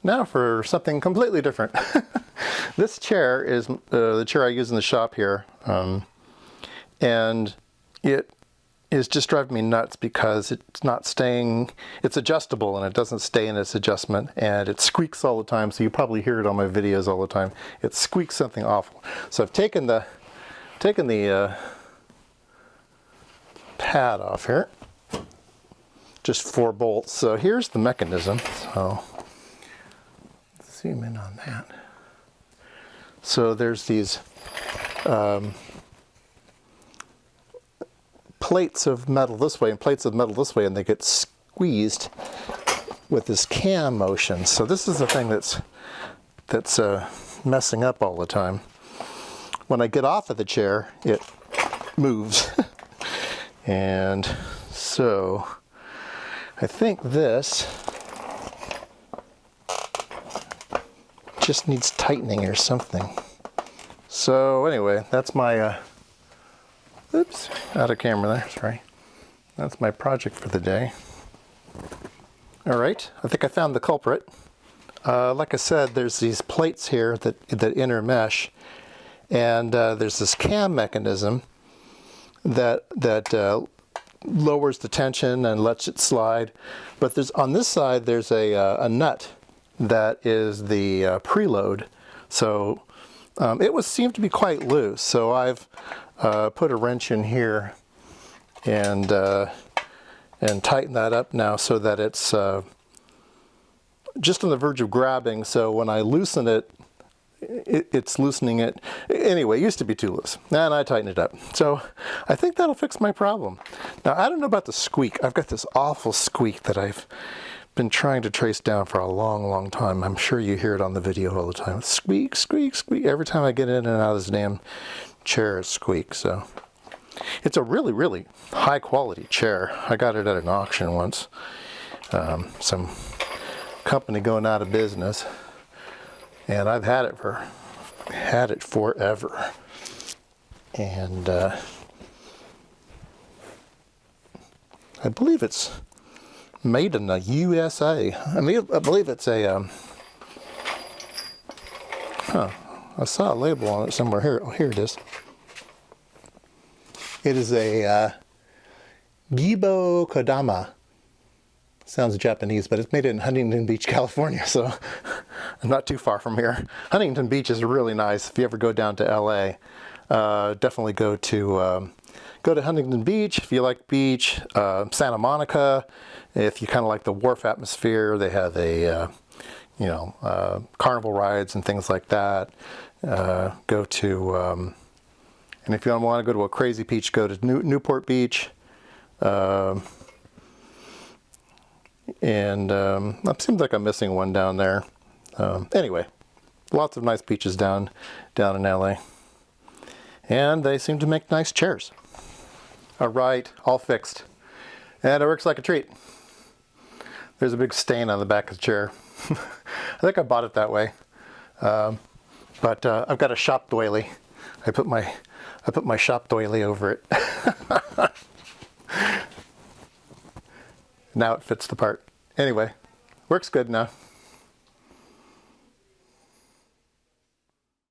now for something completely different. This chair is the chair I use in the shop here, and it is just driving me nuts because it's not staying, it's adjustable and it doesn't stay in its adjustment, and it squeaks all the time, so you probably hear it on my videos all the time. It squeaks something awful. So I've taken the pad off here, just 4 bolts. So here's the mechanism. So let's zoom in on that. So there's these plates of metal this way and plates of metal this way, and they get squeezed with this cam motion. So this is the thing that's messing up all the time. When I get off of the chair, it moves. And so I think this just needs tightening or something. So anyway, that's my oops, out of camera there, sorry. That's my project for the day. All right, I think I found the culprit. Like I said, there's these plates here that intermesh, and there's this cam mechanism that lowers the tension and lets it slide. But there's on this side, there's a nut that is the preload. So it seemed to be quite loose. So I've put a wrench in here and tighten that up now so that it's just on the verge of grabbing. So when I loosen it, it's loosening it. Anyway, it used to be too loose, and I tightened it up. So I think that'll fix my problem. Now, I don't know about the squeak. I've got this awful squeak that I've been trying to trace down for a long time. I'm sure you hear it on the video all the time. Squeak, squeak, squeak. Every time I get in and out of this damn chair, it squeaks. So it's a really high quality chair. I got it at an auction once. Some company going out of business, and I've had it forever. And I believe it's made in the USA. I believe it's a I saw a label on it somewhere here. Oh, here it is. It is a Gibo Kodama. Sounds Japanese, but it's made in Huntington Beach, California, so I'm not too far from here. Huntington Beach is really nice. If you ever go down to LA, definitely go to Huntington Beach if you like beach. Santa Monica, if you kind of like the wharf atmosphere. They have a carnival rides and things like that. Go to and if you want to go to a crazy beach, go to Newport Beach. And it seems like I'm missing one down there. Anyway, lots of nice beaches down in LA. And they seem to make nice chairs. All right, all fixed. And it works like a treat. There's a big stain on the back of the chair. I think I bought it that way. But I've got a shop doily. I put my shop doily over it. Now it fits the part. Anyway, works good now.